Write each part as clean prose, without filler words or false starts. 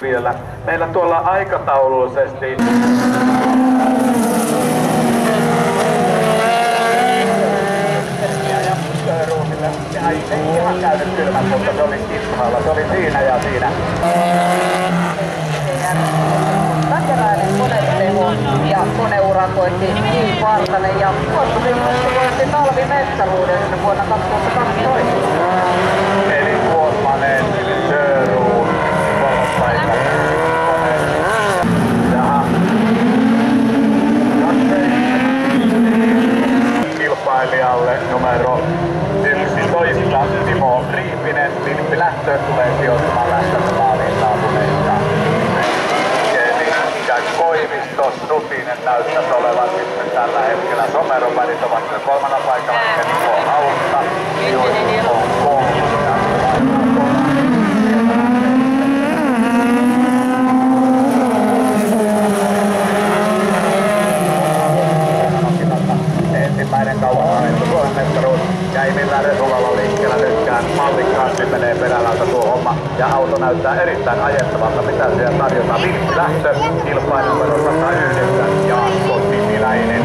Vielä. Meillä tuolla aikataulullisesti ei ihan käynyt kylmät, mutta se oli kippailla. Se oli siinä ja siinä. Väkeväinen koneteho ja koneurakointi J. Partanen ja voitti talvimestaruuden vuonna 2012. Eli Kuosmanen, Sjöruun, kolmospaikalla. Kilpailijalle numero 11 Timo Riipinen. Filippi Lähtöön tulee sijoittumaan lähtömaaliin saapuneista. Elikkä Koivisto, Nutinen näyttäisi olevan sitten tällä hetkellä. Someron välit ovat kolmannella paikalla, ja Niko Autta. Juisu on kolmannella. Ensimmäinen kauan annettu Suomen mestaruus ja ei millään Resulalla liikkeellä nytkään. Mallikkaasti menee perälältä tuo homma ja auto näyttää erittäin ajettavalta. Mitä siellä tarjotaan? Vilppi Lähtö, kilpailunumero 109, Jaakko Timiläinen.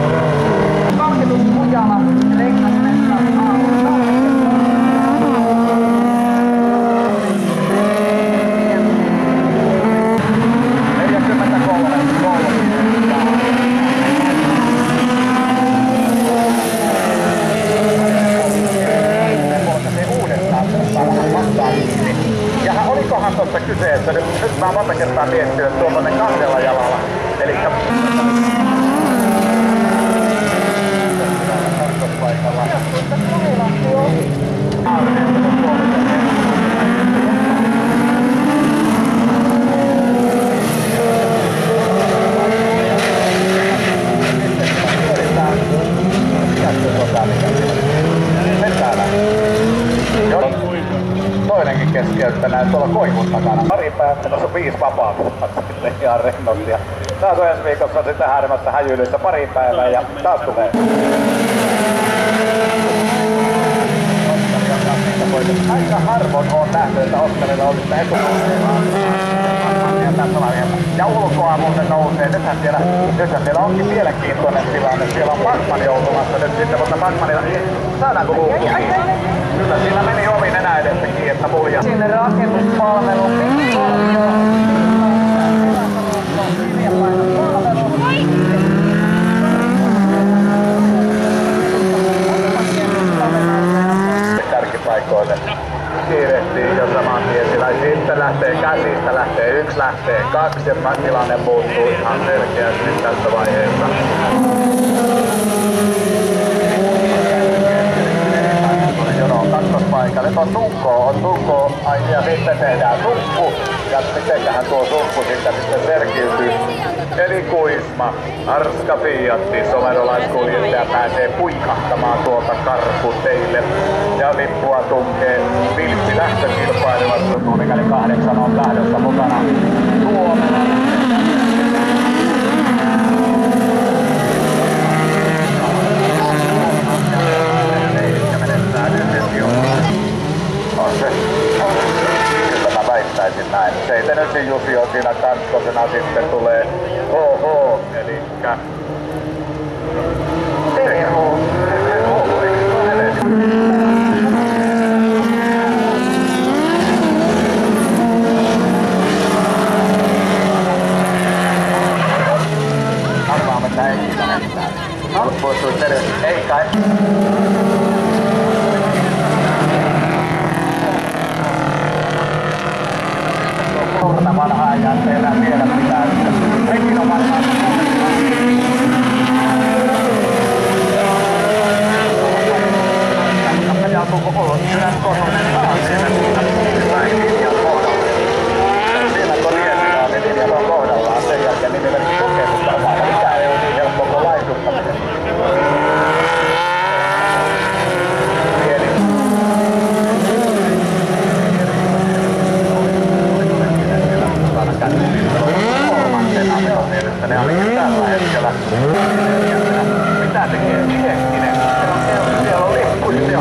Karkitus Kujala, Rengasmesta, Aalto. 43. Ja olikohan tuossa kyseessä, nyt mä oon monta kertaa miettinyt, että tuommoinen kahdella jalalla. Elikkä tarkoituspaikalla. Toinenkin keskeyttänään tuolla koivun takana. Pari päästä, tuossa on 5 vapaata. Sitten ihan rennosti. Taas on ensi viikossa sitten Härmässä häjyilyssä pari päivää ja taas tulee. Aika harvoin on nähty, että Oskarilla on sitä ja ulkoa muuten nousee. Nythän siellä onkin mielenkiintoinen tilanne. Siellä on Backman joutumassa nyt sitten, mutta Backmanilla saadaanko luukkuun? Kyllä siinä meni ovi nenä edessä kiinni, että mulja. Sinne rakennuspalvelu. Kärkipaikoille siirrettiin jo saman tien. Sillä sitten lähtee käsistä, lähtee 1, lähtee 2 ja tilanne muuttuu ihan selkeästi tässä vaiheessa. Jono kakkospaikalle. Nyt on tukko, ja sitten tehdään tukku. Ja mitenköhän tuo tukku sitten selkiytyy. Eli Kuisma, Arska Fiatti, somerolaiskuljettaja pääsee puikahtamaan tuolta karkuteille. Ja lippua tunkee Vilppi Lähtökilpailuvassa, mikäli 8 on lähdössä mukana Suomella. Kyllä mä väittäisin näin. Seitenösin Jussi on siinä kakkosena, sitten tulee HH, elikkä TH. Arvaamme, että ei siitä mennään. Poistui terveys. Ei kai. Suurta vanhaa ajan tehdään vielä mitään. Sekin on varmaan. Ajautuu koko sydän kohonen taas siellä linjan kohdalla. Siellä kun riennetään, niin linjat on kohdallaan. Sen jälkeen nimimerkki kokemusta omaa. Mikä ei ole niin helppo kuin laihduttaminen. Ne ainakin tällä hetkellä. Mitä tekee? Miekkinen. Siellä on lippuja.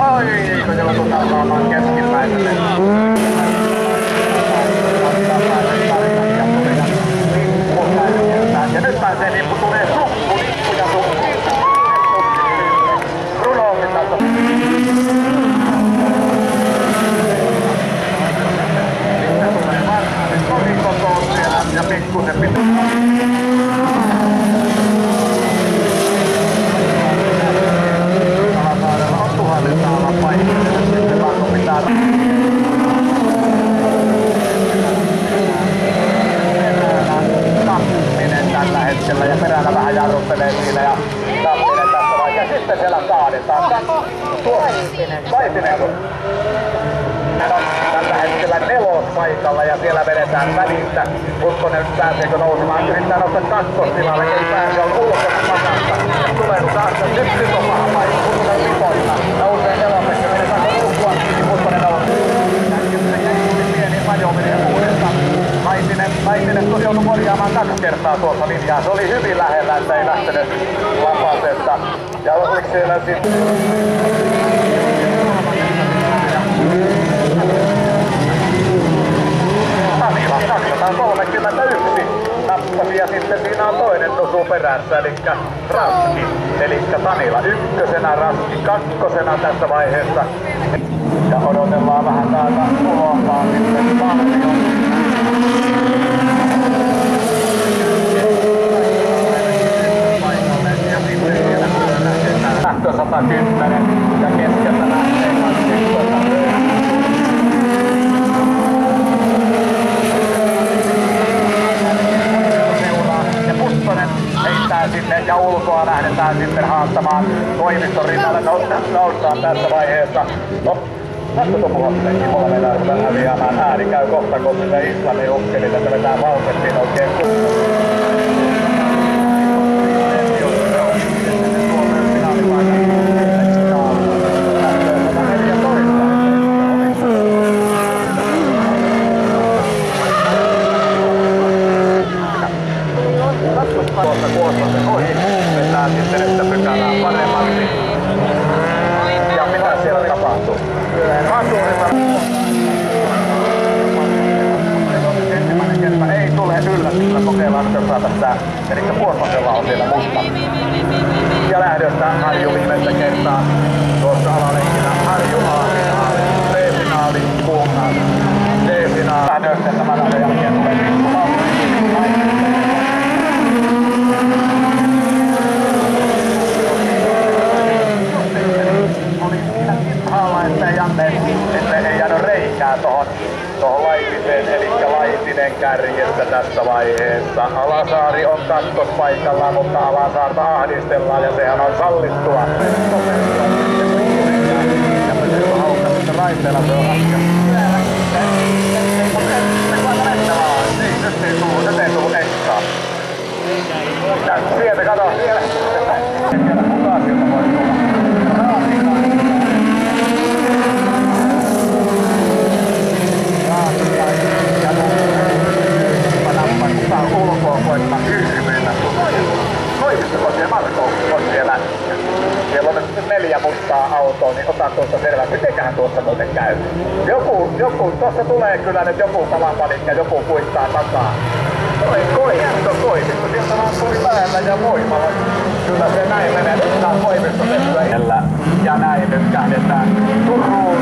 Ai, kun siellä tutaan saamaan keskimmäiselle. Mennään Tappinen tällä hetkellä ja perällä vähän jarruttelee siinä ja Tappinen tässä vaiheessa. Ja sitten siellä kaadetaan. Kaitinen. Hän on tällä hetkellä nelospaikalla ja siellä vedetään välistä. Putkonen pääseekö nousemaan, yrittää nostaa kakkostilalle, ei pääse, on ulkona takasta. Ja tulee taas nyt on paha paikka, Putkonen lipoilla. Nousee neloseksi, vedetään ulkoa, niin Putkonen nousee. Pieni vajominen uudestaan. Laitinen joutui korjaamaan 2 kertaa tuossa linjaa. Se oli hyvin lähellä, että ei lähtenyt vapaasesta. Ja oliko siellä sitten... Tanila 231 nappasi ja sitten siinä on toinen nusu perässä, eli Raski. Eli Tanila ykkösenä, Raski kakkosena tässä vaiheessa. Ja odotellaan vähän täältä ulompaa sitten Valtion. Lähtö 110 ja keskeltä lähtee 12. Ja Putkonen heittää sinne ja ulkoa lähdetään sitten haastamaan Koiviston rinnalle. Noustaan tässä vaiheessa. No, tässä tupuhotteekin molemmilla ruvetaan häviämään. Ääni käy kohta, kun sille Islamin ukkelille me vetään Valtettiin oikein tuossa Kuosmasen ohi, vetää sitten yhtä pykälää paremmaksi. Ja mitä siellä tapahtuu? Ensimmäinen kerta ei tule yllätystä, kokeillaan nyt jos saataisiin tää. Elikkä Kuosmasella on siellä musta. Ja lähdöstä Harju viimeistä kertaa tuossa alalenkillä. Harju A-finaali, B-finaali, Kuukaus, D-finaali. Lähdöstä tämän ajan jälkeen tulee liikkumaan. Että ei jäänyt reikää tohon Laitiseen, eli Laitinen kärjessä tässä vaiheessa. Alasaari on kakkospaikalla, mutta Alasaarta ahdistellaan ja sehän on sallittua. Ja pysyy haukka sitten raiteella se on asia. Nyt ei tullut ekkaa. Sieltä kato, siellä. Kukaan sieltä voi tulla. Ulkoa koittaa kysymyillä. Koivisto koskee Marko koskee lätkä. Siellä on nyt 4 mustaa autoa, niin ota tuosta selvää. Mitenköhän tuossa muuten käy? Joku, tuossa tulee kyllä nyt joku kalapalikka, joku kuittaa takaa. Koivisto, sieltä vaan tuli lähellä ja voimalla. Kyllä se näin menee, nyt saa Koivisto tehtyä. Ja näin nyt kähdetään Turruun.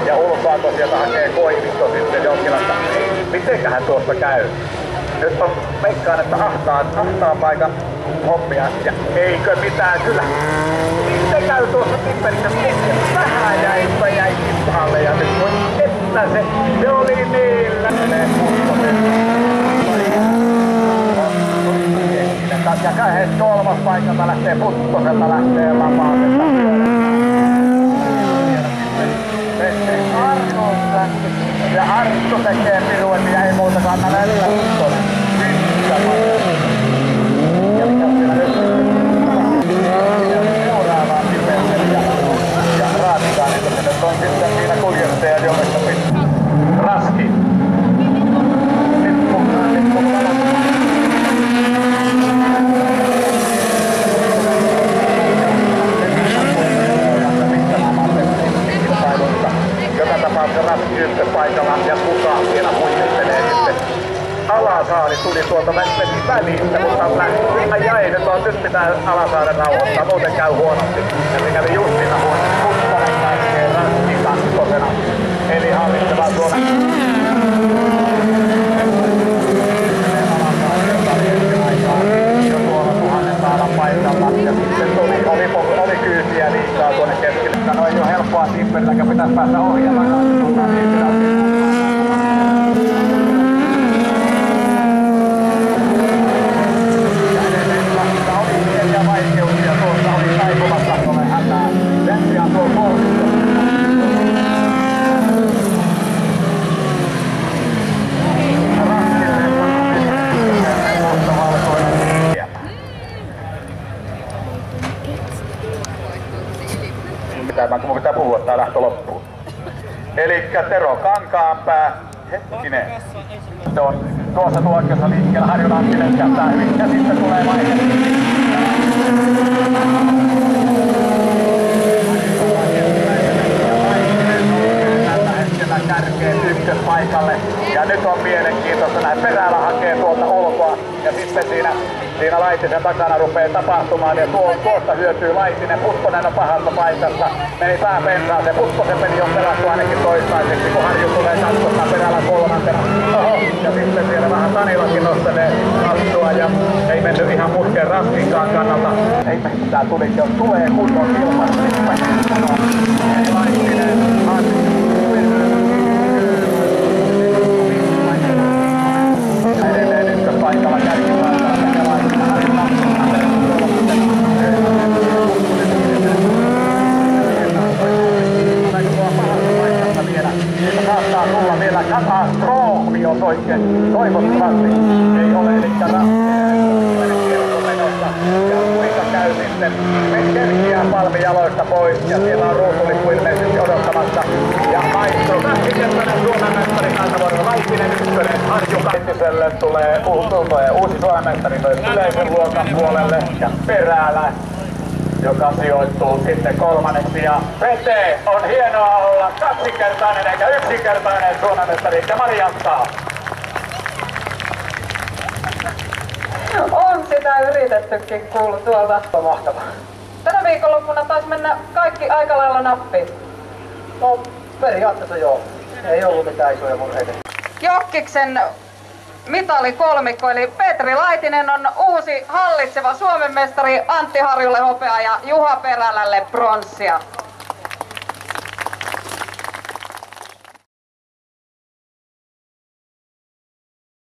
Ja ulkoa tosiaan hakee Koivisto sitten jonkinlaista. Mitenköhän tuossa käy? Nyt on veikkaan, että ahtaan paikan hommia ja eikö mitään kyllä. Miten käy tuossa tippelissä? Vähän jäi alle ja nyt voi että se oli niillä. Ja kähes 3. paikalta lähtee Putkoselta, lähtee Lapaasesta. Ja Arttu tekee piruetin ja ei muuta kannata elää Putkonen. Ja mikä siellä nyt seuraavaan pipeeseen ja raaditaan, että se nyt on sitten siinä kuljettaja jomessa Raski. Joka tapauksessa Raski ykköspaikalla ja kukaan siellä huimettelee sitten. Alasaari tuli tuolta välistä, mutta jäi nyt pitää Alasaaren rauhoittaa, muuten käy huonosti. Ja se kävi just siinä huonosti. Putkonen kaikkeen Raski kakkosena. Eli hallitseva tuolla. tai lähtö loppuun. Elikkä Tero Kankaanpää, hetkinen. Se on tuossa tuokiossa liikkeellä, Harju Nattinen kättää hyvin ja sitten tulee vaihe. Kärkeen ykköspaikalle ja nyt on mielenkiintoista, näin perällä hakee tuolta ulkoa ja sitten siinä Laitisen takana rupeaa tapahtumaan ja tuosta hyötyy Laitinen. Putkonen on pahassa paikassa, meni pää pensaaseen, Putkosen peli on pelattu ainakin toistaiseksi, kun Harju tulee katsomaan perällä kolmantena. Oho, ja sitten siellä vähän Tanilakin nostelee hattua ja ei mennyt ihan mutkeen Raskinkaan kannalta. Ei mitään tulikin, jos tulee kunnon kilpailu. Ei Laitinen, edelleen ykköspaikalla kärkipaikalla sekä Laitinen Harju saattaa tulla vielä katastrofi, jos oikein toivottavasti ei ole, eli kierros on menossa. Ja kuinka käy sitten, me kerkiää palmi jaloista pois ja siellä on ruusulippu ilmeisesti odottamassa. Ja maistro Kässikessäinen Suomen mestari kansavuorossa Laitinen ykkönen, Harju Kaitiselle tulee uusi Suomen mestari myös yleisen luokan puolelle ja Perälä, joka sijoittuu sitten kolmanneksi. Ja Pete, on hienoa olla kaksinkertainen eikä yksinkertainen Suomen mestari, ja Mariantaa. On sitä yritettykin kuulu tuolta. Mahtavaa. Tänä viikonloppuna taisi mennä kaikki aika lailla nappiin. No periaatteessa joo. Ei ollut mitään isoja murheita. Jokkiksen mitalikolmikko eli Petri Laitinen on uusi hallitseva Suomen mestari, Antti Harjulle hopeaa ja Juha Perälälle pronssia.